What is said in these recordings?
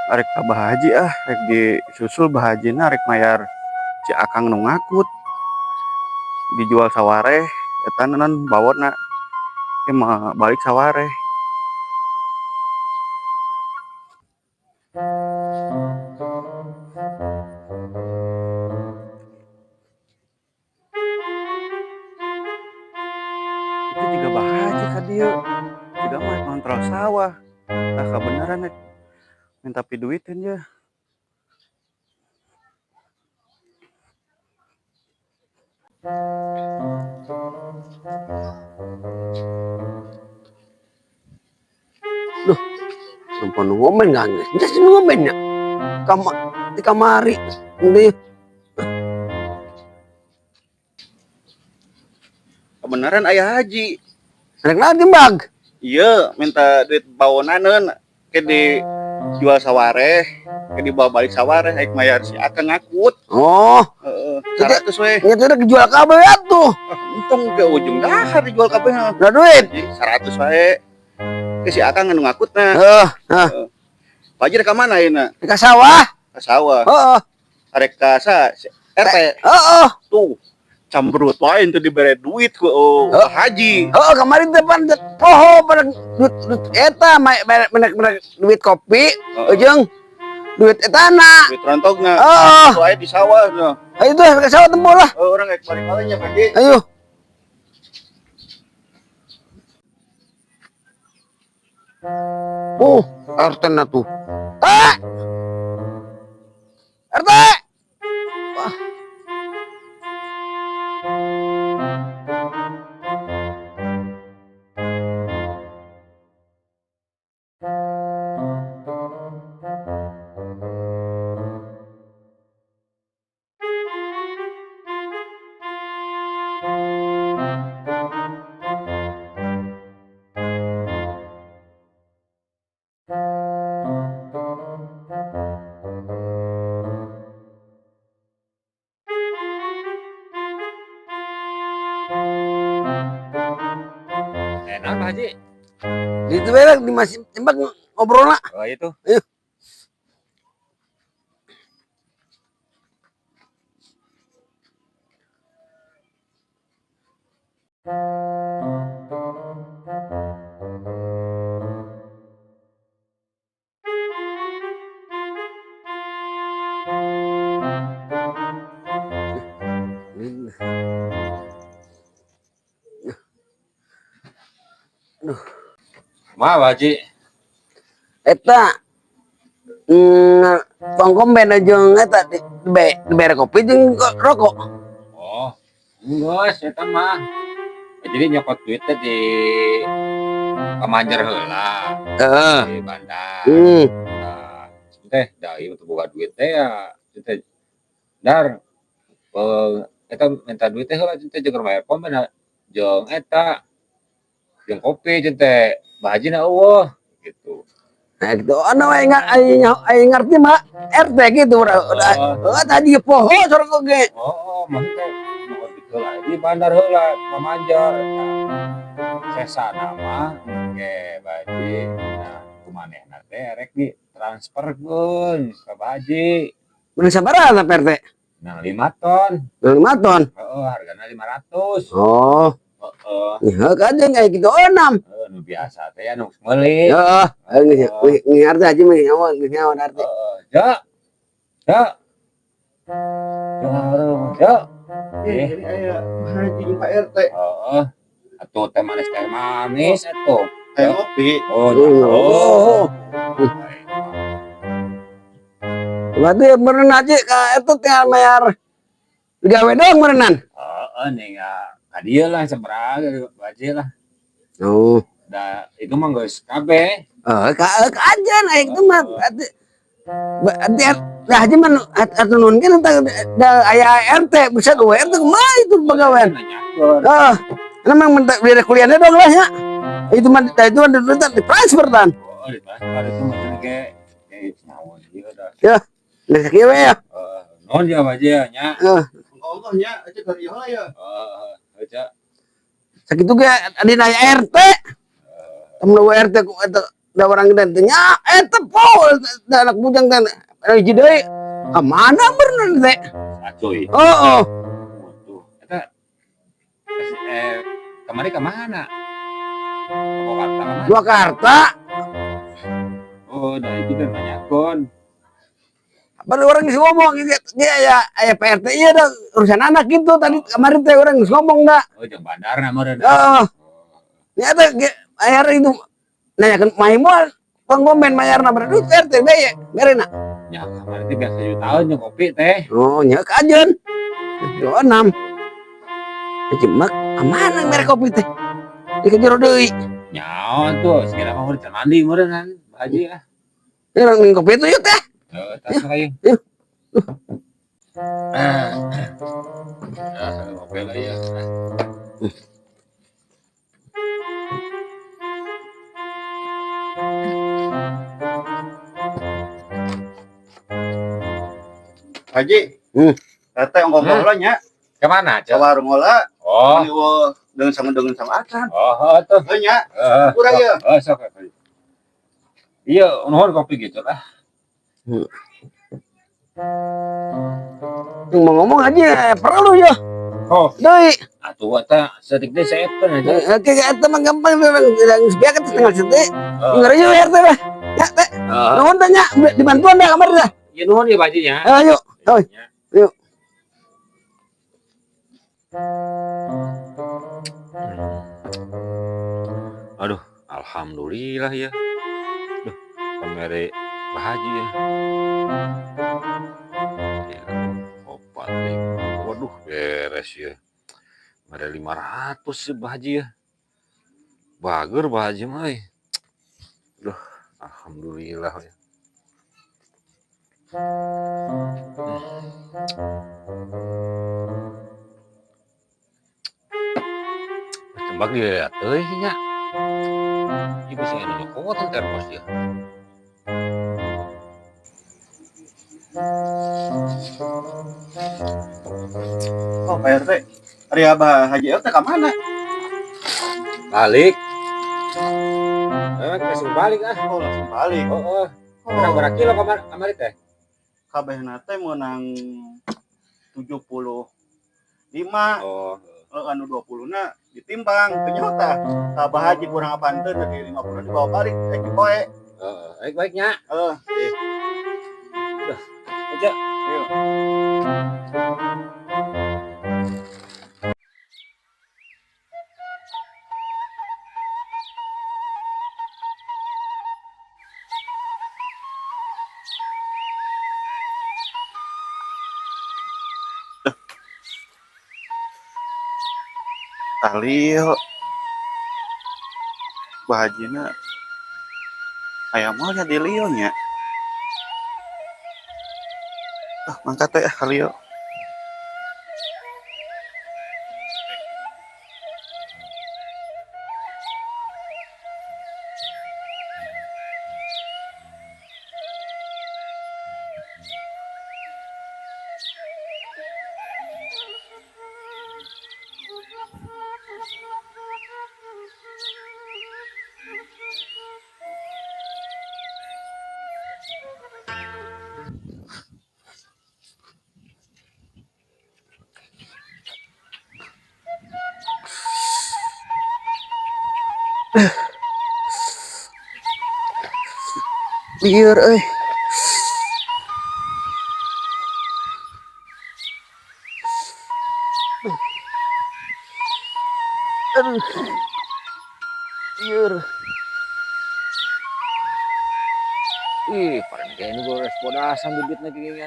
Arek ka Bahaji rek disusul Bahajina rek mayar si Akang nu ngakut dijual sawareh eta naon bawona teh mah balik sawareh. Itu juga Bahaji ka dieu juga mah kontrol sawah tah kabeneran rek minta piduiteun ya. Duh, sampun ngomen nggak nges? Jadi ngomen ya? Di kamari, ini Kebenaran ayah Haji. anak lagi bag. Iya, minta duit bawonaneun ke dijual sawareh, ke dibawa balik sawareh rek mayar si Akang ngakut. Oh, Heeh, 100 we. itu udah kejual kabel ya tuh. Untung ke ujung dahar dijual kabeh. Udah duit. 100 wae. Ke si Akang anu ngakutna. Pajir ka mana ayeuna? Di sawah. Ka sawah. Heeh. Arek ka RT. Heeh. Tuh. Cambrut wae teu dibere duit ku Haji. Heeh, kemarin depan poho pada duit eta menek duit kopi, ujung duit etana. Duit rontogna. Heeh. Wae di sawah noh. Ayo tuh ke sawah tempur lah. Orang rek balik nya Pak. Ayo. RT na tuh. RT. Wah. Enak Pak Haji. Itu berak di masih tembak ngobrol nak. Oh itu. Ayo. Mah Pak Haji. Eta tongkom ben jeung eta di bere kopi jeung rokok. Oh, geus eta mah. Jadi nyokot duitnya di Kamanjer heula. Heeh. Di bandar. Nah, teh da ieu teu boga duit teh ya. Teh dar eta minta duit teh heula teh jeung bayar pom jeung eta jeung kopi teh Bahajina eueuh gitu. Nah gitu. Ana we ngerti mah RT gitu udah tadi poho sorok ge. Oh, maksudnya nyokot duit heula di bandar heula Kamanjer. Sesa nama ke Baji. Nah, kumanehna teh rek di transferkeun ka Baji. Mun sabaraha RT? Nah, 5 ton. 5 ton. Heeh, hargana 500. Oh. Heeh. Ya kan kayak gitu 6. Nu biasa teh anu meuli. Heeh. Ngerti aja mah nyawa RT. Heeh. Ja. Ja. Ini aya Haji Pak RT. Heeh. Atuh teh manis atuh. Teh kopi. Oh. Berarti beneran aja itu tinggal bayar gawe doang beneran. Heeh, nih ka dieu lah sabaraha Baji lah. Oh. Da itu mah geus kabeh. Aja nah itu mah berarti dah aja mah atuh nun kan da aya RT bisa dua RT kumaha itu pegawai. Memang minta biar kuliahnya dong lah ya. Itu mah itu di transfer tan. Oh, di transfer itu macam kayak naon ieu dah. Ya. Geus kieu we ya. Naon dia Baji nya. Ongkoh nya aja ka ieu ya. Aja. Sakitu ge adina RT. Temen RT ku eta da orang gede teh nya eta po da anak bujang teh hiji deui ka mana bener teh Acoy. oh Waduh, eta kemarin ke mana? Ke Jakarta ke mana? Jakarta Oh, dari kita nanyakan. baru orang geus ngomong dia aya PRT ieu da urusan anak gitu tadi kemarin teh orang geus ngomong da Oh, jeung bandar meureun. oh nyata ayar itu nanyakeun mahimul penggomen mayarna berarti PRT bae berena Ya, kemarin teh biasa jutaan jeung kopi teh. oh nya kajen itu 6 cemak amana merek kopi teh dikejar deui Nyaon tuh, sekira mah urang mandi meureun kan. Haji ya. ini kopi itu yuk teh Tas kayak. Yuk. Oke lah ya. Haji eta ongkong bola nya Kemana, ke warung heula Oh, dengan sama acan oh, tuh. heuh nya kurang ya Oh, sok. Iya, nuhun kopi gitu lah. mau ngomong aja perlu ya Oh, deui atuh eta sedik deui saepeun aja. oke eta mah gampang orang biar kita tinggal situ Oh. ngeri ya RT lah ya teh nuhun tanya dibantuan dah kamar dah Ya nuhun ya bajinya. ayo oi yuk Aduh, alhamdulillah ya. Duh, kamere bahaji ya. Ya, opat nih. Waduh, beres ya. Ada 500 sih bahaji ya. Bager bahaji mah. Duh, alhamdulillah ya. Tembak dilihat euy nya. Ibu sih anu nyokotan termos ya. oh Pak RT ari Abah Haji teh ka mana Balik. Langsung balik ah. oh langsung balik Oh. Menang berapa kilo kamari teh? kabehna teh meunang 75 Oh. anu 20 na ditimbang ternyata Abah Haji kurang apaan teh dari 50 dibawa balik di poe Baik-baiknya. Aja. ayo Talio bahajina aya moal di Leo nya mangkat teh Talio lieur euy aduh lieur Ih, parang kayak ini gue respodasan bibitnya gini.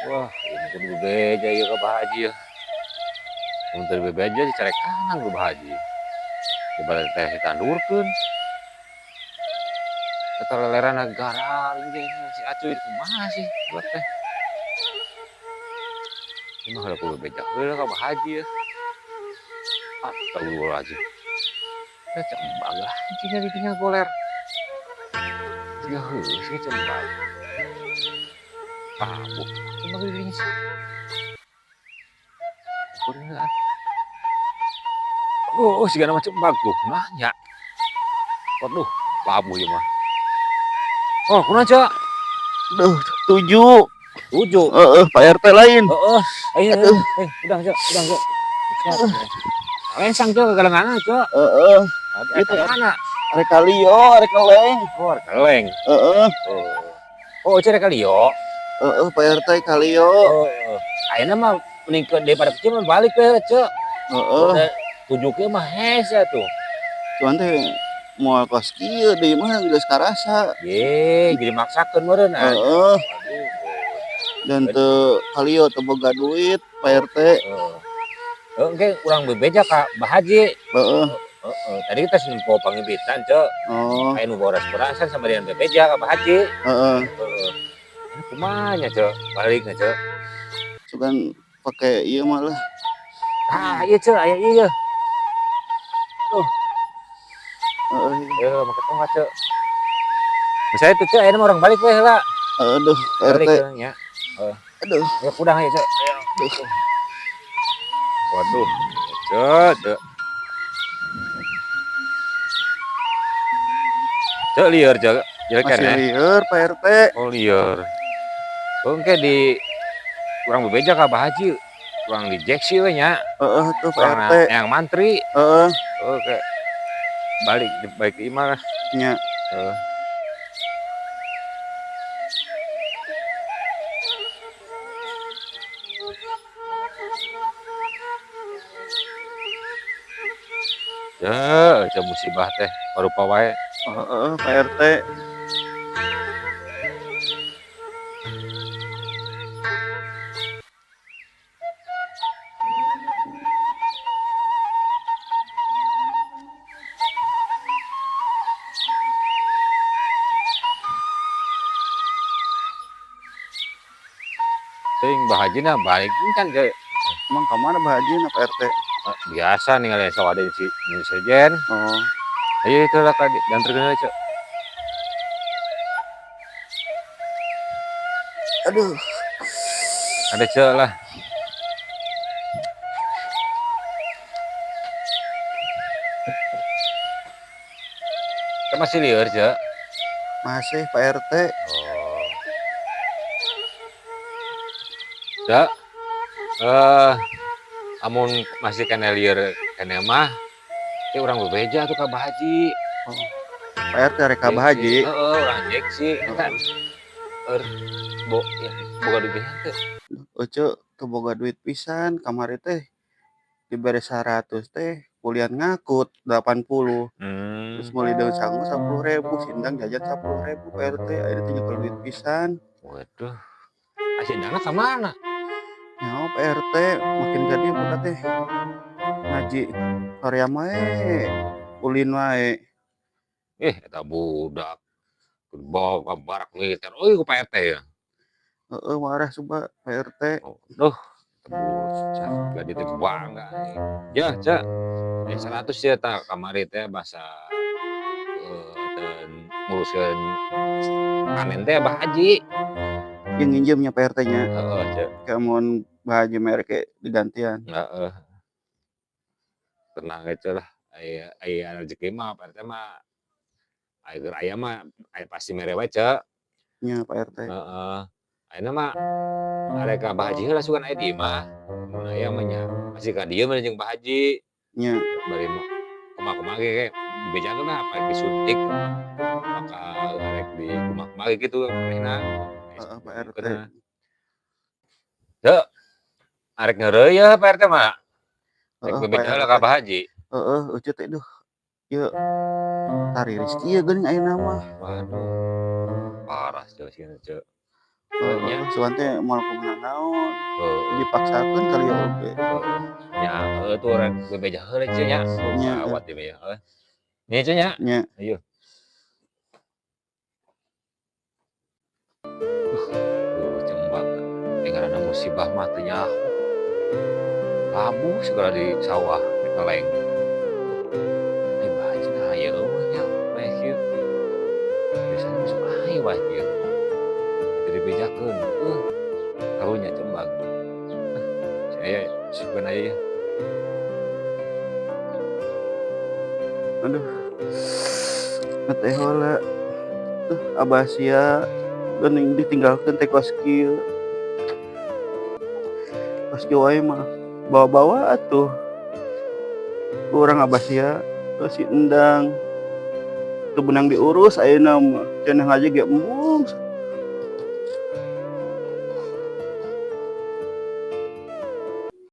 Wah, ini kudu bebeja ya ke bahaji ya. Untuk bebeja dicari kanan ke bahaji. Coba teh ditandurkeun. Eta leleran negara ini si acuy itu mana sih buat teh. Ini mah kudu bebeja heula ka bahaji ya. Astagfirullahaladzim. Saya cembag lah, anjingnya ditinggal goler. Ya sih cembag. Bu, cembag ini sih. Beneran. Oh, segala macam cembag tuh, nanya. Waduh, labu ieu mah. Oh, kunaon, Cak? Duh, 7. 7. Pak RT lain. Heeh. Ayo, Aduh. udang, Cak, udang, Cak. Siap. Lensang, Cak, galengan, Cak. Heeh. Itu mana? Arek kalio, arek keleng. Oh, keleng. Heeh. Oh, Cak kalio. Pak RT kalio. Oh, ayeuna mah mending daripada kecil mah balik we, Cak. Heeh. Udah 7 ke mah hese tuh. Cuman teh moal kos kieu deui mah geus karasa. Ye, jadi maksakeun meureun an. Heeh. Aduh. Dan teu kalio teu boga duit Pak RT. Engke urang bebeja ka Bah Haji. Heeh. Tadi kita nempo pangibitan, Cak. Oh. Aya nu boras-borasan sama dengan bebeja ka Bah Haji. Heeh. Ini kumaha nya, Cak? Balikna, Cak. Sugan pake ieu mah lah. Ah, iya, Cak, aya ieu. Heeh. Make tongkat, Cak. Misalnya tuh, Cak, ayeuna orang balik we heula. Aduh, Pak Balik RT. nya. Aduh. Ya udang aja, Cak. Aduh. Waduh, Cak, Cak. Cak liar, Cak. Jelekan Masih ya. lieur Pak RT. Oh, liar. Engke di kurang bebeja ka Bah Haji. Kurang dijeksi we nya. Heeh tuh Pak Kurang RT. yang mantri. Heeh. Oke. Balik ke imah lah. Nya. Ya, aja musibah teh parupa wae. Heeh, Pak RT. Teuing Bah Haji na balik kan Cak. Emang ka mana Pak Haji na Pak RT? Biasa ninggalin sawade si sejen. Oh. Ayo itu lah tadi diantarkeun Cak. Aduh. Ada Cak lah. Kita masih liar, Cak. Masih Pak RT. Cak. Amun masih kena liar kena mah, teh urang bebeja tuh ka Bah Haji. Oh. Pak RT rek ka Bah Haji. Heeh, urang jeksi. Kan. Ya, boga duit teh. Ece teu boga duit pisan, kamari teh dibere 100 teh kuliah ngakut 80. Terus meuli deui sangu 10.000, sindang jajan 10.000 Pak RT, ayeuna teh nyekel duit pisan. Waduh. Asindangna ka mana? Nyaho Pak RT, makin gede budak teh ngaji Korea mae, ulin wae. Eta budak. Bawa ka barak militer. Oh, ieu Pak RT ya. Heeh, warah coba Pak RT. Duh, buset, gede teh bangga. Ya, Cak. 100 ya ta kamari teh basa dan nguruskeun panen teh Bah Haji. Yang nginjemnya Pak RT-nya. Heeh, Cak. Kamun Bah Haji mere ke digantian. Heeh. Tenang aja lah. Aya rezeki mah Pak RT mah aya mah pasti mere wae, Cak. Nya Pak RT. Heeh. Ayeuna mah arek ka Bah Haji heula sugan aya di imah. Mun aya mah nya masih ka dieu mah jeung Bah Haji. Nya. Bari mah kumaha ge dibejakeun lah apa disuntik. Maka arek di kumaha ge kitu manehna. Heeh, Pak RT. Cak. Arek ngeureuyeuh Pak RT mah. Rek Heeh, bebeja heula ka Bah Haji. Heeh, euceut teh duh. Ieu tari rezeki ya geuning ayeuna mah. Waduh. Parah Cak sieun, Cak. Heeh, soalna teh moal kumaha naon, Heeh. dipaksakeun kali ya oge. Nya tuh rek bebeja heula Cak nya. Nya. Awat ieu ya. Nya Cak nya. Nya. Ayo. Cembak. Tinggalana musibah mah teu nyaho. Labu segala di sawah, di keleng. Ai Bah Haji nah aya eueuh nya meh kieu. Biasana masuk ae wae kieu. Teu dibejakeun. Karunya cembak. Saya sieun aya ya. Aduh. teh heula abah sia geuning ditinggalkeun teh kos kieu. Kos kieu wae mah bawa-bawa atuh. Urang abah sia si Endang teu beunang diurus ayeuna mah cenah aja ge embung